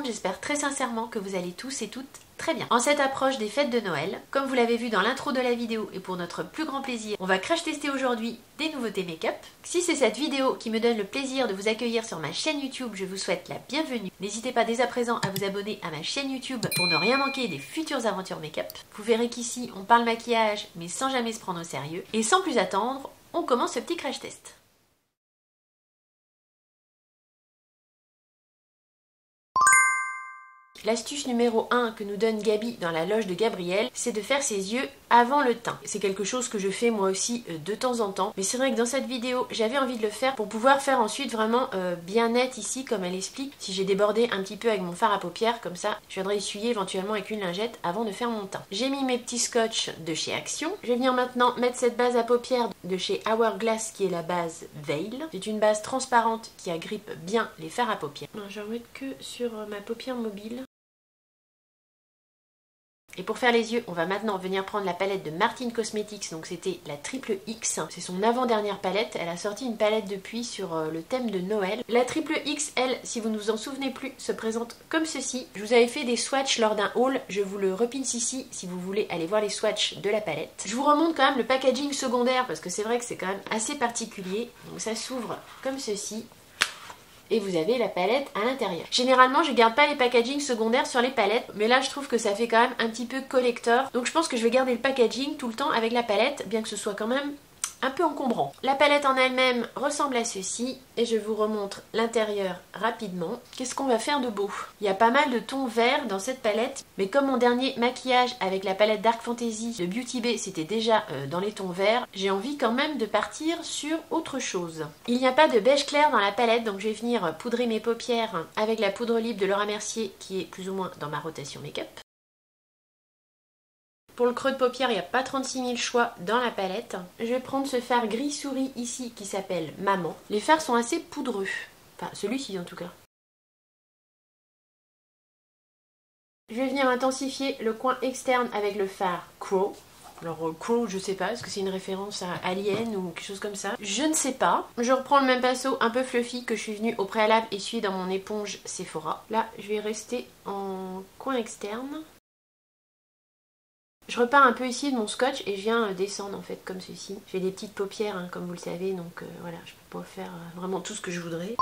j'espère très sincèrement que vous allez tous et toutes très bien. En cette approche des fêtes de Noël, comme vous l'avez vu dans l'intro de la vidéo et pour notre plus grand plaisir, on va crash tester aujourd'hui des nouveautés make-up. Si c'est cette vidéo qui me donne le plaisir de vous accueillir sur ma chaîne YouTube, je vous souhaite la bienvenue. N'hésitez pas dès à présent à vous abonner à ma chaîne YouTube pour ne rien manquer des futures aventures make-up. Vous verrez qu'ici on parle maquillage mais sans jamais se prendre au sérieux. Et sans plus attendre, on commence ce petit crash test. L'astuce numéro 1 que nous donne Gabi dans la loge de Gabriel, c'est de faire ses yeux avant le teint. C'est quelque chose que je fais moi aussi de temps en temps. Mais c'est vrai que dans cette vidéo, j'avais envie de le faire pour pouvoir faire ensuite vraiment bien net ici, comme elle explique. Si j'ai débordé un petit peu avec mon fard à paupières, comme ça, je viendrai essuyer éventuellement avec une lingette avant de faire mon teint. J'ai mis mes petits scotch de chez Action. Je vais venir maintenant mettre cette base à paupières de chez Hourglass qui est la base Veil. C'est une base transparente qui agrippe bien les fards à paupières. Non, je vais en mettre que sur ma paupière mobile. Et pour faire les yeux, on va maintenant venir prendre la palette de Martin Cosmetics, donc c'était la triple X. C'est son avant-dernière palette, elle a sorti une palette depuis sur le thème de Noël. La triple X, elle, si vous ne vous en souvenez plus, se présente comme ceci. Je vous avais fait des swatchs lors d'un haul, je vous le repince ici si vous voulez aller voir les swatchs de la palette. Je vous remonte quand même le packaging secondaire parce que c'est vrai que c'est quand même assez particulier. Donc ça s'ouvre comme ceci. Et vous avez la palette à l'intérieur. Généralement, je garde pas les packaging secondaires sur les palettes, mais là je trouve que ça fait quand même un petit peu collector. Donc je pense que je vais garder le packaging tout le temps avec la palette, bien que ce soit quand même un peu encombrant. La palette en elle-même ressemble à ceci et je vous remontre l'intérieur rapidement. Qu'est-ce qu'on va faire de beau? Il y a pas mal de tons verts dans cette palette, mais comme mon dernier maquillage avec la palette Dark Fantasy de Beauty Bay c'était déjà dans les tons verts, j'ai envie quand même de partir sur autre chose. Il n'y a pas de beige clair dans la palette, donc je vais venir poudrer mes paupières avec la poudre libre de Laura Mercier qui est plus ou moins dans ma rotation make-up. Pour le creux de paupière, il n'y a pas 36 000 choix dans la palette. Je vais prendre ce fard gris souris ici qui s'appelle Maman. Les fards sont assez poudreux. Enfin, celui-ci en tout cas. Je vais venir intensifier le coin externe avec le fard Crow. Alors Crow, je sais pas, est-ce que c'est une référence à Alien ou quelque chose comme ça? Je ne sais pas. Je reprends le même pinceau un peu fluffy que je suis venue au préalable essuyer dans mon éponge Sephora. Là, je vais rester en coin externe. Je repars un peu ici de mon scotch et je viens descendre en fait comme ceci. J'ai des petites paupières hein, comme vous le savez, donc voilà, je peux pas faire vraiment tout ce que je voudrais.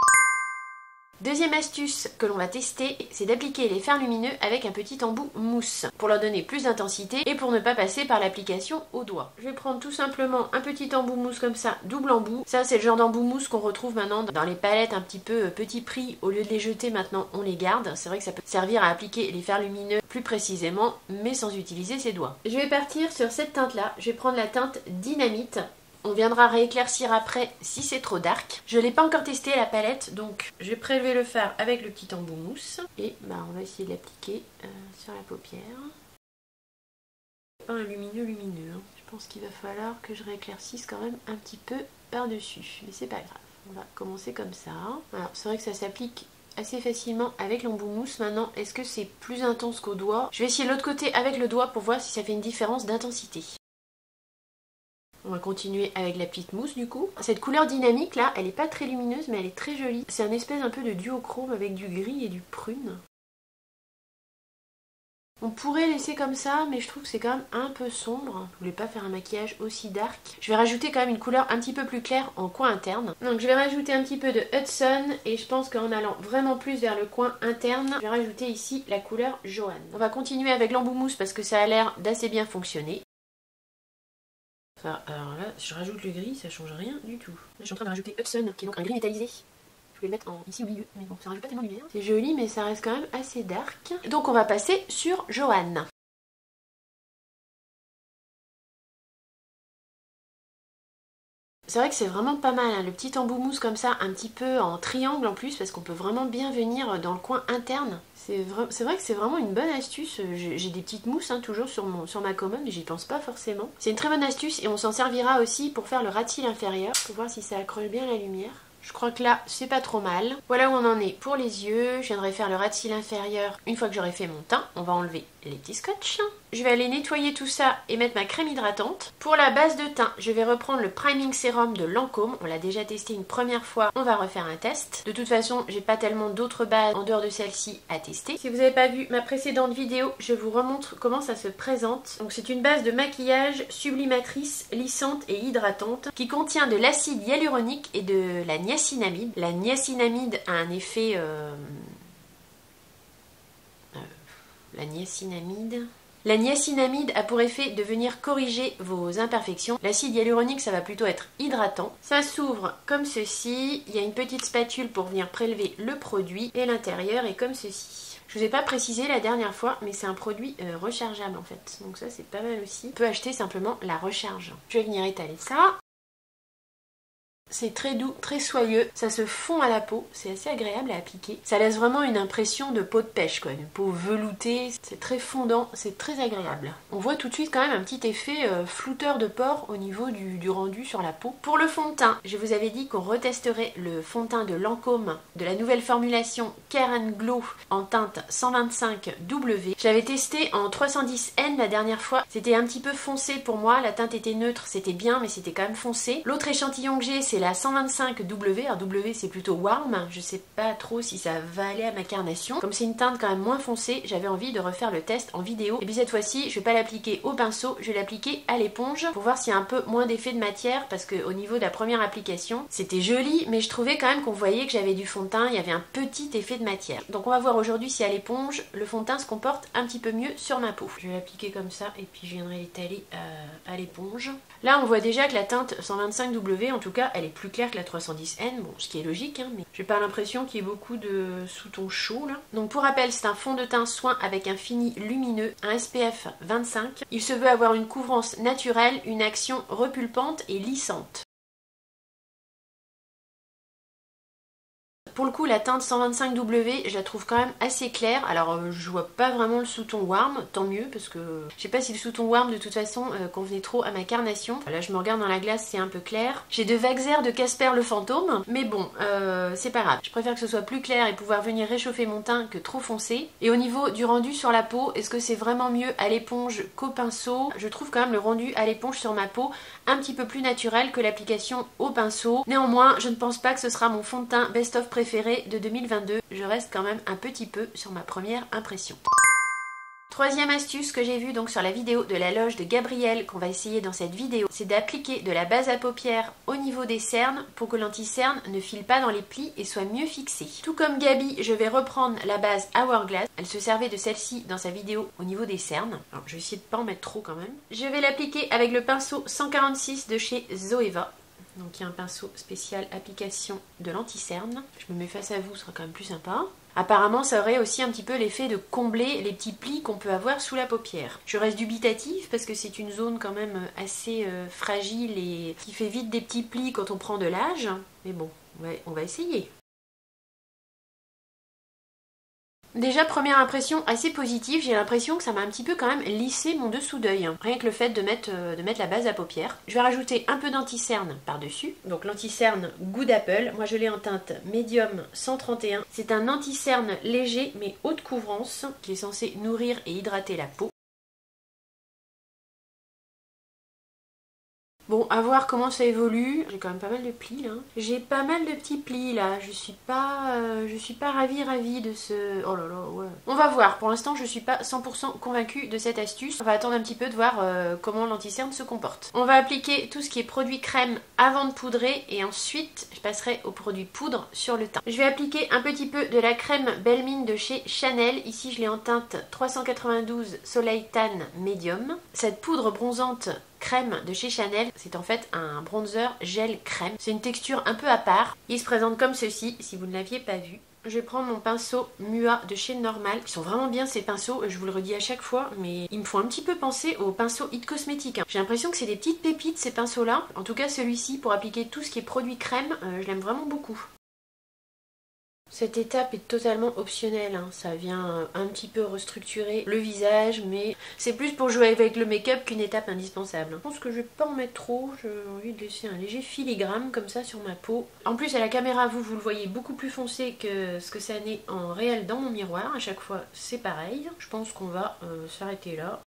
Deuxième astuce que l'on va tester, c'est d'appliquer les fards lumineux avec un petit embout mousse pour leur donner plus d'intensité et pour ne pas passer par l'application au doigt. Je vais prendre tout simplement un petit embout mousse comme ça, double embout. Ça c'est le genre d'embout mousse qu'on retrouve maintenant dans les palettes un petit peu petit prix. Au lieu de les jeter maintenant on les garde. C'est vrai que ça peut servir à appliquer les fards lumineux plus précisément mais sans utiliser ses doigts. Je vais partir sur cette teinte là, je vais prendre la teinte Dynamite. On viendra rééclaircir après si c'est trop dark. Je ne l'ai pas encore testé la palette, donc je vais prélever le fard avec le petit embout mousse. Et bah, on va essayer de l'appliquer sur la paupière. Pas un lumineux hein. Je pense qu'il va falloir que je rééclaircisse quand même un petit peu par-dessus. Mais c'est pas grave. On va commencer comme ça. Alors c'est vrai que ça s'applique assez facilement avec l'embout mousse. Maintenant, est-ce que c'est plus intense qu'au doigt? Je vais essayer l'autre côté avec le doigt pour voir si ça fait une différence d'intensité. On va continuer avec la petite mousse du coup. Cette couleur dynamique là, elle est pas très lumineuse mais elle est très jolie. C'est un espèce un peu de duochrome avec du gris et du prune. On pourrait laisser comme ça mais je trouve que c'est quand même un peu sombre. Je voulais pas faire un maquillage aussi dark. Je vais rajouter quand même une couleur un petit peu plus claire en coin interne. Donc je vais rajouter un petit peu de Hudson et je pense qu'en allant vraiment plus vers le coin interne, je vais rajouter ici la couleur Joanne. On va continuer avec l'embout mousse parce que ça a l'air d'assez bien fonctionner. Enfin, alors là, si je rajoute le gris, ça change rien du tout. Là, je suis en train de rajouter Hudson, qui est donc un gris métallisé. Je vais le mettre ici au milieu, mais bon, ça rajoute pas tellement de lumière. C'est joli, mais ça reste quand même assez dark. Donc on va passer sur Joanne. C'est vrai que c'est vraiment pas mal, hein, le petit embout mousse comme ça, un petit peu en triangle en plus, parce qu'on peut vraiment bien venir dans le coin interne. C'est vrai que c'est vraiment une bonne astuce. J'ai des petites mousses hein, toujours sur ma commode, mais j'y pense pas forcément. C'est une très bonne astuce et on s'en servira aussi pour faire le ras de cils inférieur, pour voir si ça accroche bien la lumière. Je crois que là, c'est pas trop mal. Voilà où on en est pour les yeux. Je viendrai faire le ras de cils inférieur une fois que j'aurai fait mon teint. On va enlever les petits scotch. Je vais aller nettoyer tout ça et mettre ma crème hydratante. Pour la base de teint, je vais reprendre le Priming Serum de Lancôme. On l'a déjà testé une première fois, on va refaire un test. De toute façon, j'ai pas tellement d'autres bases en dehors de celle-ci à tester. Si vous n'avez pas vu ma précédente vidéo, je vous remontre comment ça se présente. Donc c'est une base de maquillage sublimatrice, lissante et hydratante qui contient de l'acide hyaluronique et de la niacinamide. La niacinamide a un effet... La niacinamide a pour effet de venir corriger vos imperfections. L'acide hyaluronique, ça va plutôt être hydratant. Ça s'ouvre comme ceci. Il y a une petite spatule pour venir prélever le produit. Et l'intérieur est comme ceci. Je vous ai pas précisé la dernière fois, mais c'est un produit rechargeable en fait. Donc ça, c'est pas mal aussi. On peut acheter simplement la recharge. Je vais venir étaler ça. C'est très doux, très soyeux, ça se fond à la peau, c'est assez agréable à appliquer. Ça laisse vraiment une impression de peau de pêche quoi, une peau veloutée, c'est très fondant, c'est très agréable. On voit tout de suite quand même un petit effet flouteur de pores au niveau du rendu sur la peau. Pour le fond de teint, je vous avais dit qu'on retesterait le fond de teint de Lancôme de la nouvelle formulation Care & Glow en teinte 125W. Je l'avais testé en 310N la dernière fois, c'était un petit peu foncé pour moi, la teinte était neutre, c'était bien mais c'était quand même foncé. L'autre échantillon que j'ai c'est la 125W, alors W c'est plutôt warm, je sais pas trop si ça va aller à ma carnation. Comme c'est une teinte quand même moins foncée, j'avais envie de refaire le test en vidéo. Et puis cette fois-ci, je vais pas l'appliquer au pinceau, je vais l'appliquer à l'éponge pour voir s'il y a un peu moins d'effet de matière parce qu'au niveau de la première application, c'était joli, mais je trouvais quand même qu'on voyait que j'avais du fond de teint, il y avait un petit effet de matière. Donc on va voir aujourd'hui si à l'éponge, le fond de teint se comporte un petit peu mieux sur ma peau. Je vais l'appliquer comme ça et puis je viendrai l'étaler à l'éponge. Là on voit déjà que la teinte 125W, en tout cas, elle est plus claire que la 310N, bon, ce qui est logique, hein, mais j'ai pas l'impression qu'il y ait beaucoup de sous-tons chauds là. Donc pour rappel, c'est un fond de teint soin avec un fini lumineux, un SPF 25. Il se veut avoir une couvrance naturelle, une action repulpante et lissante. Pour le coup, la teinte 125W, je la trouve quand même assez claire. Alors, je vois pas vraiment le sous-ton warm, tant mieux, parce que je sais pas si le sous-ton warm, de toute façon, convenait trop à ma carnation. Là, je me regarde dans la glace, c'est un peu clair. J'ai de vagues airs de Casper le fantôme, mais bon, c'est pas grave. Je préfère que ce soit plus clair et pouvoir venir réchauffer mon teint que trop foncé. Et au niveau du rendu sur la peau, est-ce que c'est vraiment mieux à l'éponge qu'au pinceau? Je trouve quand même le rendu à l'éponge sur ma peau un petit peu plus naturel que l'application au pinceau. Néanmoins, je ne pense pas que ce sera mon fond de teint best-of préféré de 2022. Je reste quand même un petit peu sur ma première impression. Troisième astuce que j'ai vue donc sur la vidéo de la loge de Gabrielle qu'on va essayer dans cette vidéo, c'est d'appliquer de la base à paupières au niveau des cernes pour que l'anti-cerne ne file pas dans les plis et soit mieux fixé. Tout comme Gabi, je vais reprendre la base Hourglass. Elle se servait de celle-ci dans sa vidéo au niveau des cernes. Alors je vais essayer de pas en mettre trop quand même. Je vais l'appliquer avec le pinceau 146 de chez Zoeva. Donc il y a un pinceau spécial application de l'anti-cerne. Je me mets face à vous, ce sera quand même plus sympa. Apparemment, ça aurait aussi un petit peu l'effet de combler les petits plis qu'on peut avoir sous la paupière. Je reste dubitative parce que c'est une zone quand même assez fragile et qui fait vite des petits plis quand on prend de l'âge. Mais bon, on va essayer. Déjà, première impression assez positive, j'ai l'impression que ça m'a un petit peu quand même lissé mon dessous d'œil. Rien que le fait de mettre la base à paupières. Je vais rajouter un peu d'anti-cerne par-dessus. Donc l'anti-cerne Good Apple, moi je l'ai en teinte médium 131. C'est un anti-cerne léger mais haute couvrance qui est censé nourrir et hydrater la peau. Bon, à voir comment ça évolue. J'ai quand même pas mal de plis là. J'ai pas mal de petits plis là. Je suis pas ravie de ce... Oh là là, ouais. On va voir. Pour l'instant, je suis pas 100% convaincue de cette astuce. On va attendre un petit peu de voir comment l'anti-cerne se comporte. On va appliquer tout ce qui est produit crème avant de poudrer et ensuite, je passerai au produit poudre sur le teint. Je vais appliquer un petit peu de la crème Belle Mine de chez Chanel. Ici, je l'ai en teinte 392 Soleil Tan Medium. Cette poudre bronzante crème de chez Chanel, c'est en fait un bronzer gel crème. C'est une texture un peu à part. Il se présente comme ceci, si vous ne l'aviez pas vu. Je vais prendre mon pinceau Mua de chez Normal. Ils sont vraiment bien ces pinceaux, je vous le redis à chaque fois, mais ils me font un petit peu penser aux pinceaux It Cosmetics. J'ai l'impression que c'est des petites pépites ces pinceaux-là. En tout cas celui-ci, pour appliquer tout ce qui est produit crème, je l'aime vraiment beaucoup. Cette étape est totalement optionnelle, hein. Ça vient un petit peu restructurer le visage, mais c'est plus pour jouer avec le make-up qu'une étape indispensable. Je pense que je vais pas en mettre trop, j'ai envie de laisser un léger filigrane comme ça sur ma peau. En plus à la caméra vous le voyez beaucoup plus foncé que ce que ça n'est en réel dans mon miroir, à chaque fois c'est pareil. Je pense qu'on va s'arrêter là.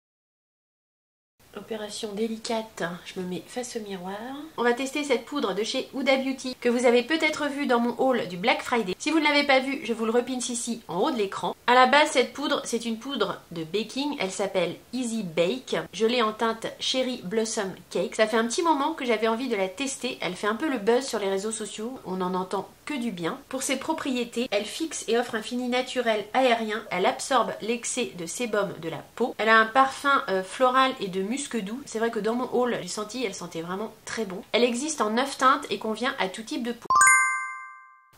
Opération délicate, je me mets face au miroir. On va tester cette poudre de chez Huda Beauty que vous avez peut-être vu dans mon haul du Black Friday. Si vous ne l'avez pas vu, je vous le repince ici en haut de l'écran. À la base, cette poudre, c'est une poudre de baking. Elle s'appelle Easy Bake. Je l'ai en teinte Cherry Blossom Cake. Ça fait un petit moment que j'avais envie de la tester. Elle fait un peu le buzz sur les réseaux sociaux. On en entend que du bien. Pour ses propriétés, elle fixe et offre un fini naturel aérien. Elle absorbe l'excès de sébum de la peau. Elle a un parfum floral et de musc doux. C'est vrai que dans mon haul, j'ai senti, elle sentait vraiment très bon. Elle existe en 9 teintes et convient à tout type de peau.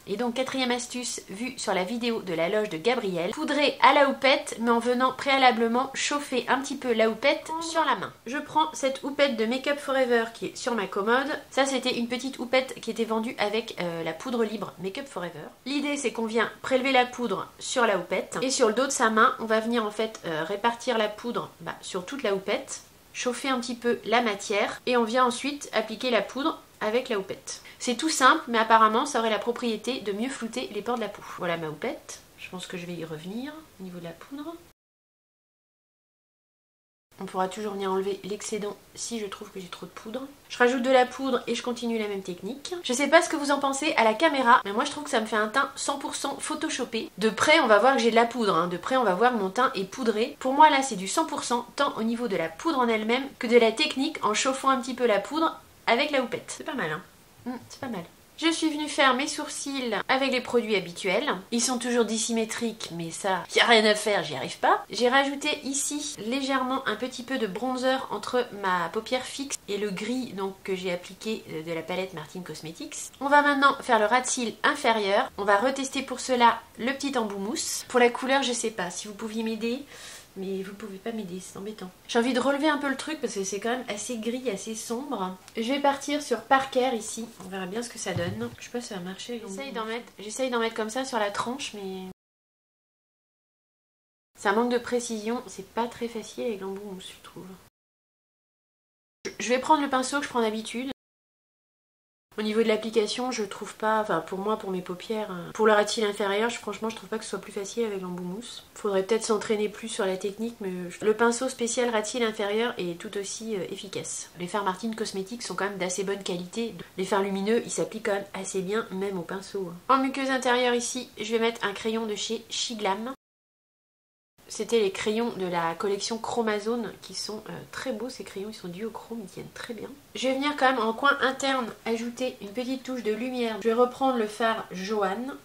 Et donc quatrième astuce vue sur la vidéo de la loge de Gabrielle, poudrer à la houppette mais en venant préalablement chauffer un petit peu la houppette sur la main. Je prends cette houppette de Make Up Forever qui est sur ma commode. Ça c'était une petite houppette qui était vendue avec la poudre libre Make Up Forever. L'idée c'est qu'on vient prélever la poudre sur la houppette et sur le dos de sa main on va venir en fait répartir la poudre sur toute la houppette, chauffer un petit peu la matière et on vient ensuite appliquer la poudre avec la houppette. C'est tout simple, mais apparemment ça aurait la propriété de mieux flouter les pores de la peau. Voilà ma houppette. Je pense que je vais y revenir au niveau de la poudre. On pourra toujours venir enlever l'excédent si je trouve que j'ai trop de poudre. Je rajoute de la poudre et je continue la même technique. Je sais pas ce que vous en pensez à la caméra, mais moi je trouve que ça me fait un teint 100% photoshopé. De près on va voir que j'ai de la poudre, hein. De près on va voir que mon teint est poudré. Pour moi là c'est du 100%, tant au niveau de la poudre en elle-même que de la technique en chauffant un petit peu la poudre avec la houppette. C'est pas mal, hein. C'est pas mal. Je suis venue faire mes sourcils avec les produits habituels. Ils sont toujours dissymétriques, mais ça, y a rien à faire, j'y arrive pas. J'ai rajouté ici légèrement un petit peu de bronzer entre ma paupière fixe et le gris donc que j'ai appliqué de la palette Martine Cosmetics. On va maintenant faire le ras de cils inférieur. On va retester pour cela le petit embout mousse. Pour la couleur, je sais pas si vous pouviez m'aider. Mais vous pouvez pas m'aider, c'est embêtant. J'ai envie de relever un peu le truc parce que c'est quand même assez gris, assez sombre. Je vais partir sur Parker ici. On verra bien ce que ça donne. Je sais pas si ça va marcher. J'essaye d'en mettre comme ça sur la tranche, mais ça manque de précision. C'est pas très facile avec l'embout mousse, je trouve. Je vais prendre le pinceau que je prends d'habitude. Au niveau de l'application, je trouve pas, enfin pour moi, pour mes paupières, pour le ras de cils inférieur, franchement je trouve pas que ce soit plus facile avec l'embout mousse. Faudrait peut-être s'entraîner plus sur la technique, mais le pinceau spécial ras de cils inférieur est tout aussi efficace. Les fards Martine Cosmetics sont quand même d'assez bonne qualité. Les fards lumineux, ils s'appliquent quand même assez bien, même au pinceau. En muqueuse intérieure ici, je vais mettre un crayon de chez Shiglam. C'était les crayons de la collection Chromazone qui sont très beaux, ces crayons, ils sont duochrome, ils tiennent très bien. Je vais venir quand même en coin interne ajouter une petite touche de lumière. Je vais reprendre le fard Joanne.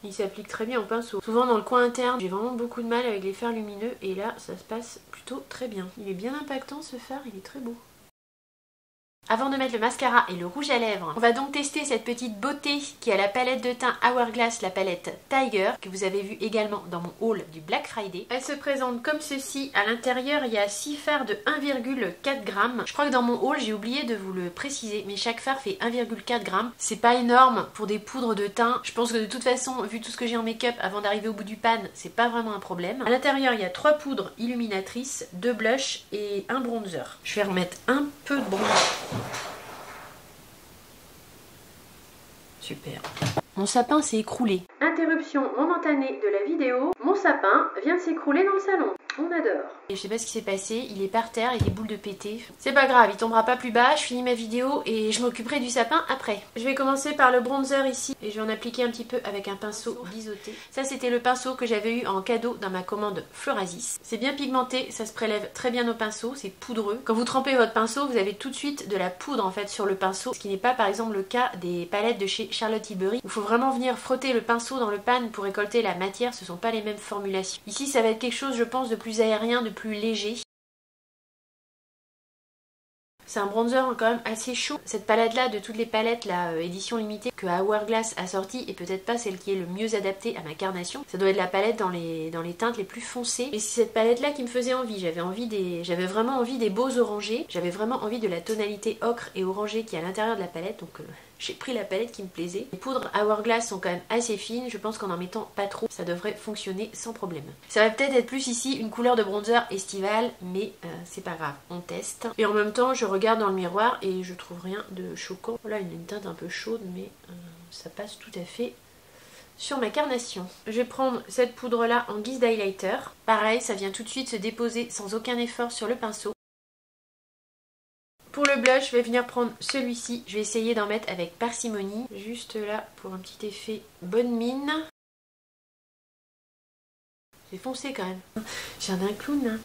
Il s'applique très bien au pinceau. Souvent dans le coin interne, j'ai vraiment beaucoup de mal avec les fards lumineux et là ça se passe plutôt très bien. Il est bien impactant ce fard, il est très beau. Avant de mettre le mascara et le rouge à lèvres, on va donc tester cette petite beauté qui a la palette de teint Hourglass, la palette Tiger, que vous avez vu également dans mon haul du Black Friday. Elle se présente comme ceci. À l'intérieur, il y a 6 fards de 1,4 g. Je crois que dans mon haul, j'ai oublié de vous le préciser, mais chaque fard fait 1,4 g. C'est pas énorme pour des poudres de teint. Je pense que de toute façon, vu tout ce que j'ai en make-up avant d'arriver au bout du pan, c'est pas vraiment un problème. À l'intérieur, il y a 3 poudres illuminatrices, 2 blushs et un bronzer. Je vais remettre un peu de bronzer. Super. Mon sapin s'est écroulé. Interruption momentanée de la vidéo. Mon sapin vient de s'écrouler dans le salon. On adore. Et je sais pas ce qui s'est passé, il est par terre et des boules de pété. C'est pas grave, il tombera pas plus bas, je finis ma vidéo et je m'occuperai du sapin après. Je vais commencer par le bronzer ici et je vais en appliquer un petit peu avec un pinceau biseauté. Ça c'était le pinceau que j'avais eu en cadeau dans ma commande Florasis. C'est bien pigmenté, ça se prélève très bien au pinceau, c'est poudreux. Quand vous trempez votre pinceau, vous avez tout de suite de la poudre en fait sur le pinceau, ce qui n'est pas par exemple le cas des palettes de chez Charlotte Tilbury. Il faut vraiment venir frotter le pinceau dans le pan pour récolter la matière, ce sont pas les mêmes formulations. Ici ça va être quelque chose je pense de plus aérien, de plus léger. C'est un bronzer quand même assez chaud. Cette palette là, de toutes les palettes là, édition limitée que Hourglass a sorti, est peut-être pas celle qui est le mieux adaptée à ma carnation. Ça doit être la palette dans les teintes les plus foncées. Et c'est cette palette là qui me faisait envie. J'avais vraiment envie des beaux orangés. J'avais vraiment envie de la tonalité ocre et orangé qui est à l'intérieur de la palette. Donc j'ai pris la palette qui me plaisait. Les poudres Hourglass sont quand même assez fines, je pense qu'en en mettant pas trop, ça devrait fonctionner sans problème. Ça va peut-être être plus ici une couleur de bronzer estivale, mais c'est pas grave, on teste. Et en même temps, je regarde dans le miroir et je trouve rien de choquant. Voilà, une teinte un peu chaude, mais ça passe tout à fait sur ma carnation. Je vais prendre cette poudre là en guise d'highlighter. Pareil, ça vient tout de suite se déposer sans aucun effort sur le pinceau. Pour le blush, je vais venir prendre celui-ci. Je vais essayer d'en mettre avec parcimonie. Juste là pour un petit effet bonne mine. C'est foncé quand même. J'ai un clown.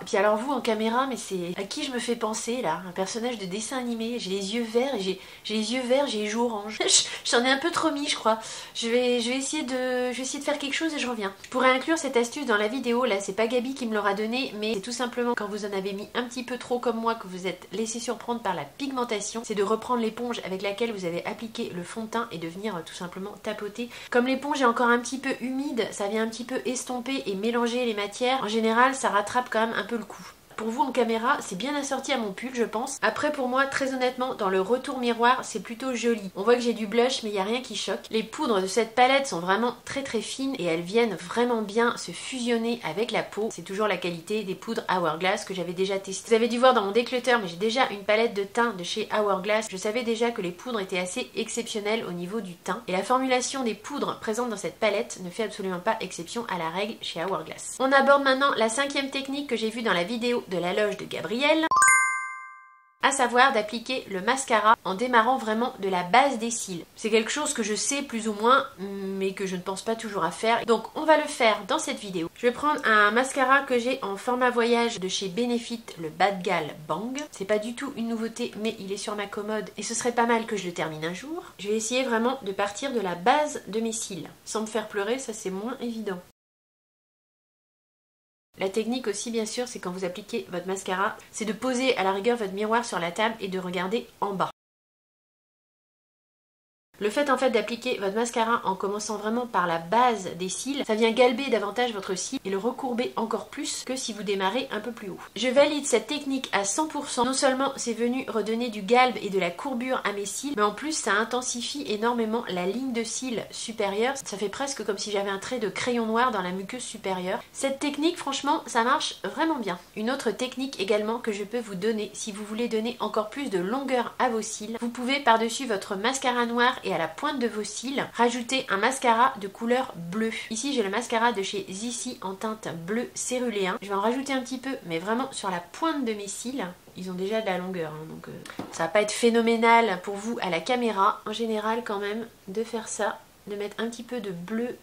Puis alors vous en caméra, mais c'est à qui je me fais penser là? Un personnage de dessin animé. J'ai les yeux verts et j'ai les yeux verts, j'ai les joues oranges. J'en ai un peu trop mis, je crois. Je vais essayer de faire quelque chose et je reviens. Je pourrais inclure cette astuce dans la vidéo. Là, c'est pas Gabi qui me l'aura donné, mais c'est tout simplement quand vous en avez mis un petit peu trop comme moi, que vous êtes laissé surprendre par la pigmentation, c'est de reprendre l'éponge avec laquelle vous avez appliqué le fond de teint et de venir tout simplement tapoter. Comme l'éponge est encore un petit peu humide, ça vient un petit peu estomper et mélanger les matières. En général, ça rattrape quand même un peu le coup. Pour vous en caméra, c'est bien assorti à mon pull, je pense. Après, pour moi, très honnêtement, dans le retour miroir, c'est plutôt joli. On voit que j'ai du blush, mais il n'y a rien qui choque. Les poudres de cette palette sont vraiment très très fines et elles viennent vraiment bien se fusionner avec la peau. C'est toujours la qualité des poudres Hourglass que j'avais déjà testées. Vous avez dû voir dans mon déclutter, mais j'ai déjà une palette de teint de chez Hourglass. Je savais déjà que les poudres étaient assez exceptionnelles au niveau du teint. Et la formulation des poudres présentes dans cette palette ne fait absolument pas exception à la règle chez Hourglass. On aborde maintenant la 5e technique que j'ai vue dans la vidéo de la loge de Gabrielle, à savoir d'appliquer le mascara en démarrant vraiment de la base des cils. C'est quelque chose que je sais plus ou moins, mais que je ne pense pas toujours à faire. Donc on va le faire dans cette vidéo. Je vais prendre un mascara que j'ai en format voyage de chez Benefit, le Bad Gal Bang. C'est pas du tout une nouveauté, mais il est sur ma commode et ce serait pas mal que je le termine un jour. Je vais essayer vraiment de partir de la base de mes cils. Sans me faire pleurer, ça c'est moins évident. La technique aussi bien sûr, c'est quand vous appliquez votre mascara, c'est de poser à la rigueur votre miroir sur la table et de regarder en bas. Le fait en fait d'appliquer votre mascara en commençant vraiment par la base des cils, ça vient galber davantage votre cil et le recourber encore plus que si vous démarrez un peu plus haut. Je valide cette technique à 100%. Non seulement c'est venu redonner du galbe et de la courbure à mes cils, mais en plus ça intensifie énormément la ligne de cils supérieure. Ça fait presque comme si j'avais un trait de crayon noir dans la muqueuse supérieure. Cette technique, franchement, ça marche vraiment bien. Une autre technique également que je peux vous donner, si vous voulez donner encore plus de longueur à vos cils, vous pouvez par-dessus votre mascara noir et à la pointe de vos cils, rajouter un mascara de couleur bleue. Ici j'ai le mascara de chez Zissi en teinte bleu céruléen. Je vais en rajouter un petit peu, mais vraiment sur la pointe de mes cils. Ils ont déjà de la longueur, hein, donc ça va pas être phénoménal pour vous à la caméra. En général quand même, de faire ça, de mettre un petit peu de bleu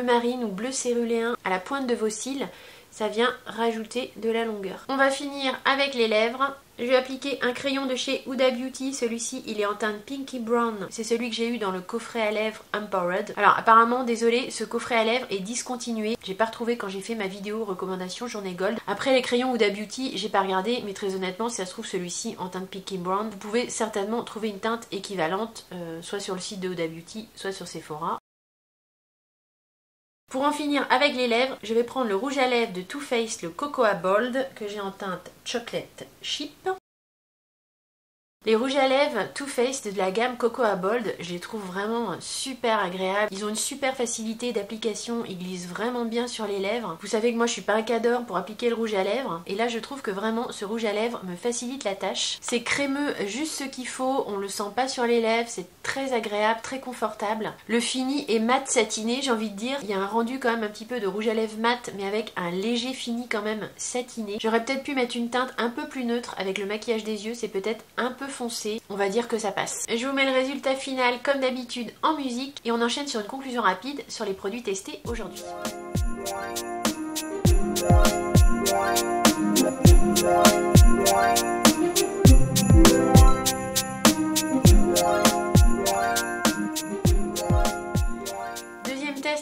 marine ou bleu céruléen à la pointe de vos cils, ça vient rajouter de la longueur. On va finir avec les lèvres. Je vais appliquer un crayon de chez Huda Beauty, celui-ci il est en teinte Pinky Brown, c'est celui que j'ai eu dans le coffret à lèvres Empowered. Alors apparemment, désolé, ce coffret à lèvres est discontinué, j'ai pas retrouvé quand j'ai fait ma vidéo recommandation journée gold. Après les crayons Huda Beauty, j'ai pas regardé, mais très honnêtement si ça se trouve celui-ci en teinte Pinky Brown, vous pouvez certainement trouver une teinte équivalente, soit sur le site de Huda Beauty, soit sur Sephora. Pour en finir avec les lèvres, je vais prendre le rouge à lèvres de Too Faced, le Cocoa Bold, que j'ai en teinte Chocolate Chip. Les rouges à lèvres Too Faced de la gamme Cocoa Bold, je les trouve vraiment super agréables. Ils ont une super facilité d'application, ils glissent vraiment bien sur les lèvres. Vous savez que moi je suis pas un cador pour appliquer le rouge à lèvres. Et là je trouve que vraiment ce rouge à lèvres me facilite la tâche. C'est crémeux, juste ce qu'il faut, on le sent pas sur les lèvres, c'est très agréable, très confortable. Le fini est mat satiné, j'ai envie de dire. Il y a un rendu quand même un petit peu de rouge à lèvres mat, mais avec un léger fini quand même satiné. J'aurais peut-être pu mettre une teinte un peu plus neutre avec le maquillage des yeux, c'est peut-être un peu foncé, on va dire que ça passe. Je vous mets le résultat final comme d'habitude en musique et on enchaîne sur une conclusion rapide sur les produits testés aujourd'hui.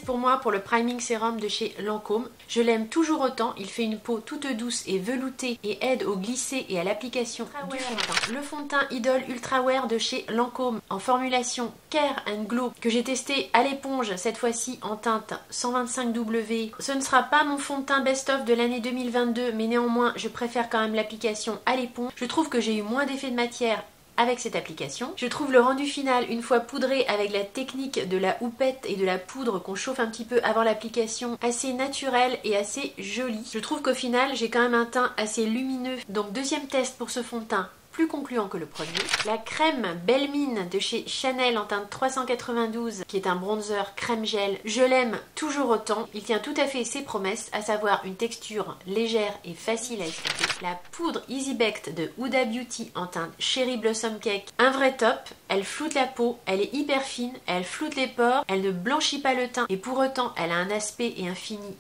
Pour moi, pour le priming sérum de chez Lancôme, je l'aime toujours autant, il fait une peau toute douce et veloutée et aide au glisser et à l'application du fond de teint. Le fond de teint Idol Ultra Wear de chez Lancôme en formulation Care and Glow que j'ai testé à l'éponge cette fois-ci en teinte 125W. Ce ne sera pas mon fond de teint best-of de l'année 2022, mais néanmoins je préfère quand même l'application à l'éponge. Je trouve que j'ai eu moins d'effet de matière avec cette application. Je trouve le rendu final, une fois poudré avec la technique de la houppette et de la poudre qu'on chauffe un petit peu avant l'application, assez naturel et assez joli. Je trouve qu'au final, j'ai quand même un teint assez lumineux. Donc deuxième test pour ce fond de teint, plus concluant que le premier. La crème Belle Mine de chez Chanel en teinte 392, qui est un bronzer crème gel, je l'aime toujours autant. Il tient tout à fait ses promesses, à savoir une texture légère et facile à estomper. La poudre Easy Baked de Huda Beauty en teinte Cherry Blossom Cake, un vrai top. Elle floute la peau, elle est hyper fine, elle floute les pores, elle ne blanchit pas le teint et pour autant elle a un aspect et un fini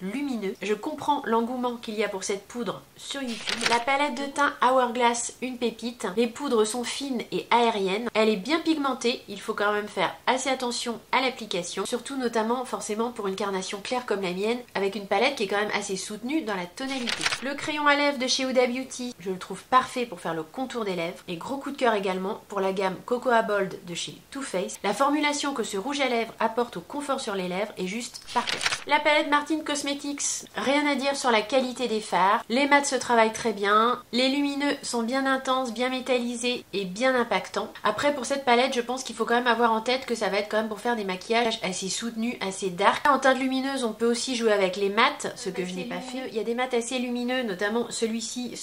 lumineux. Je comprends l'engouement qu'il y a pour cette poudre sur YouTube. La palette de teint Hourglass, une pépite. Les poudres sont fines et aériennes. Elle est bien pigmentée, il faut quand même faire assez attention à l'application, surtout notamment forcément pour une carnation claire comme la mienne, avec une palette qui est quand même assez soutenue dans la tonalité. Le crayon à lèvres de chez Huda Beauty, je le trouve parfait pour faire le contour des lèvres. Et gros coup de cœur également pour la gamme Cocoa Bold de chez Too Faced. La formulation que ce rouge à lèvres apporte au confort sur les lèvres est juste parfaite. La palette Martin Cosmetics, rien à dire sur la qualité des fards. Les mats se travaillent très bien. Les lumineux sont bien intenses, bien métallisés et bien impactants. Après, pour cette palette, je pense qu'il faut quand même avoir en tête que ça va être quand même pour faire des maquillages assez soutenus, assez dark. En teinte lumineuse, on peut aussi jouer avec les mats, ce que je n'ai pas fait. Il y a des mats assez lumineux, notamment celui-ci.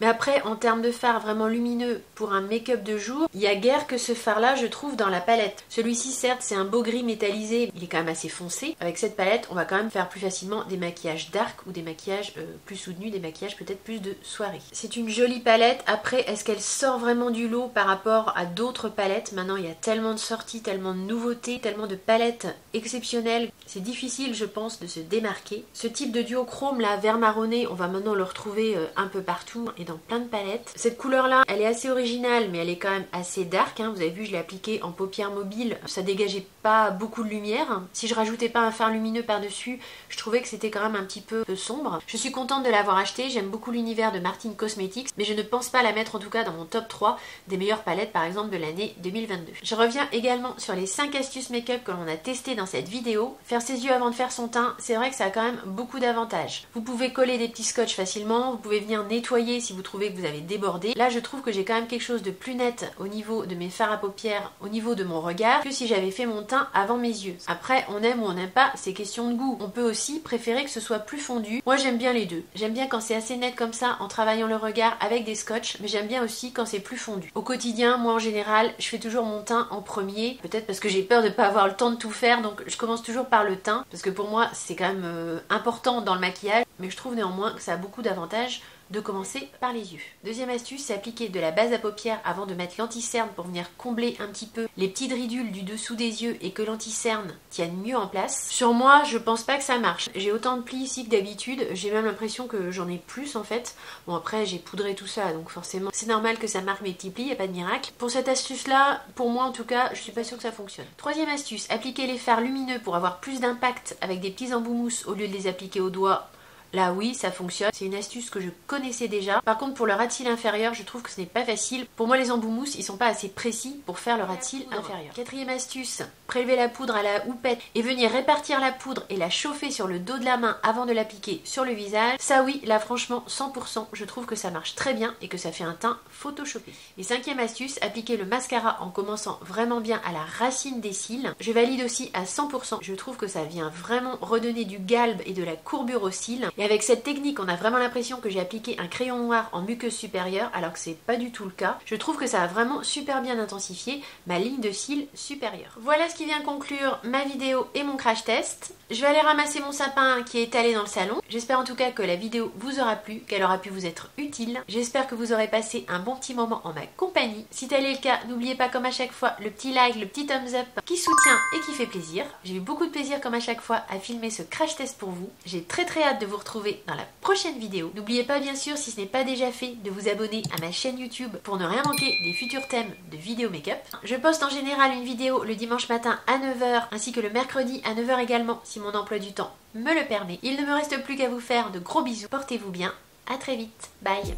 Mais après, en termes de fard vraiment lumineux pour un make-up de jour, il y a guère que ce fard-là, je trouve, dans la palette. Celui-ci, certes, c'est un beau gris métallisé. Il est quand même assez foncé. Avec cette palette, on va quand même faire plus facilement des maquillages dark ou des maquillages plus soutenus, des maquillages peut-être plus de soirée. C'est une jolie palette. Après, est-ce qu'elle sort vraiment du lot par rapport à d'autres palettes? Maintenant, il y a tellement de sorties, tellement de nouveautés, tellement de palettes exceptionnelles. C'est difficile, je pense, de se démarquer. Ce type de duochrome là, vert marronné, on va maintenant le retrouver un peu partout et dans plein de palettes. Cette couleur là, elle est assez originale, mais elle est quand même assez dark, hein. Vous avez vu, je l'ai appliquée en paupières mobiles. Ça dégageait pas beaucoup de lumière. Si je rajoutais pas un fard lumineux par-dessus, je trouvais que c'était quand même un petit peu sombre. Je suis contente de l'avoir acheté, j'aime beaucoup l'univers de Martin Cosmetics, mais je ne pense pas la mettre en tout cas dans mon top 3 des meilleures palettes par exemple de l'année 2022. Je reviens également sur les 5 astuces make-up que l'on a testées dans cette vidéo. Faire ses yeux avant de faire son teint, c'est vrai que ça a quand même beaucoup d'avantages. Vous pouvez coller des petits scotch facilement, vous pouvez venir nettoyer si vous trouvez que vous avez débordé. Là je trouve que j'ai quand même quelque chose de plus net au niveau de mes fards à paupières, au niveau de mon regard, que si j'avais fait mon teint avant mes yeux. Après, on aime ou on n'aime pas, c'est question de goût. On peut aussi préférer que ce soit plus fondu. Moi j'aime bien les deux. J'aime bien quand c'est assez net comme ça en travaillant le regard avec des scotch, mais j'aime bien aussi quand c'est plus fondu. Au quotidien, moi en général, je fais toujours mon teint en premier, peut-être parce que j'ai peur de pas avoir le temps de tout faire, donc je commence toujours par le teint, parce que pour moi c'est quand même important dans le maquillage, mais je trouve néanmoins que ça a beaucoup d'avantages de commencer par les yeux. Deuxième astuce, c'est appliquer de la base à paupières avant de mettre l'anti-cerne pour venir combler un petit peu les petites ridules du dessous des yeux et que l'anti-cerne tienne mieux en place. Sur moi, je pense pas que ça marche. J'ai autant de plis ici que d'habitude, j'ai même l'impression que j'en ai plus en fait. Bon après, j'ai poudré tout ça, donc forcément, c'est normal que ça marque mes petits plis, y a pas de miracle. Pour cette astuce-là, pour moi en tout cas, je suis pas sûre que ça fonctionne. Troisième astuce, appliquer les fards lumineux pour avoir plus d'impact avec des petits embouts mousse au lieu de les appliquer au doigt. Là oui, ça fonctionne. C'est une astuce que je connaissais déjà. Par contre, pour le ras de cils inférieur, je trouve que ce n'est pas facile. Pour moi, les embouts mousse, ils sont pas assez précis pour faire le ras de cils inférieur. Quatrième astuce, prélever la poudre à la houppette et venir répartir la poudre et la chauffer sur le dos de la main avant de l'appliquer sur le visage. Ça oui, là franchement, 100%, je trouve que ça marche très bien et que ça fait un teint photoshopé. Et cinquième astuce, appliquer le mascara en commençant vraiment bien à la racine des cils. Je valide aussi à 100%. Je trouve que ça vient vraiment redonner du galbe et de la courbure aux cils. Et avec cette technique, on a vraiment l'impression que j'ai appliqué un crayon noir en muqueuse supérieure, alors que c'est pas du tout le cas. Je trouve que ça a vraiment super bien intensifié ma ligne de cils supérieure. Voilà ce qui vient conclure ma vidéo et mon crash test. Je vais aller ramasser mon sapin qui est étalé dans le salon. J'espère en tout cas que la vidéo vous aura plu, qu'elle aura pu vous être utile. J'espère que vous aurez passé un bon petit moment en ma compagnie. Si tel est le cas, n'oubliez pas comme à chaque fois le petit like, le petit thumbs up qui soutient et qui fait plaisir. J'ai eu beaucoup de plaisir comme à chaque fois à filmer ce crash test pour vous. J'ai très hâte de vous retrouver dans la prochaine vidéo. N'oubliez pas bien sûr, si ce n'est pas déjà fait, de vous abonner à ma chaîne YouTube pour ne rien manquer des futurs thèmes de vidéos make-up. Je poste en général une vidéo le dimanche matin à 9 h ainsi que le mercredi à 9 h également si mon emploi du temps me le permet. Il ne me reste plus qu'à vous faire de gros bisous. Portez-vous bien. À très vite. Bye.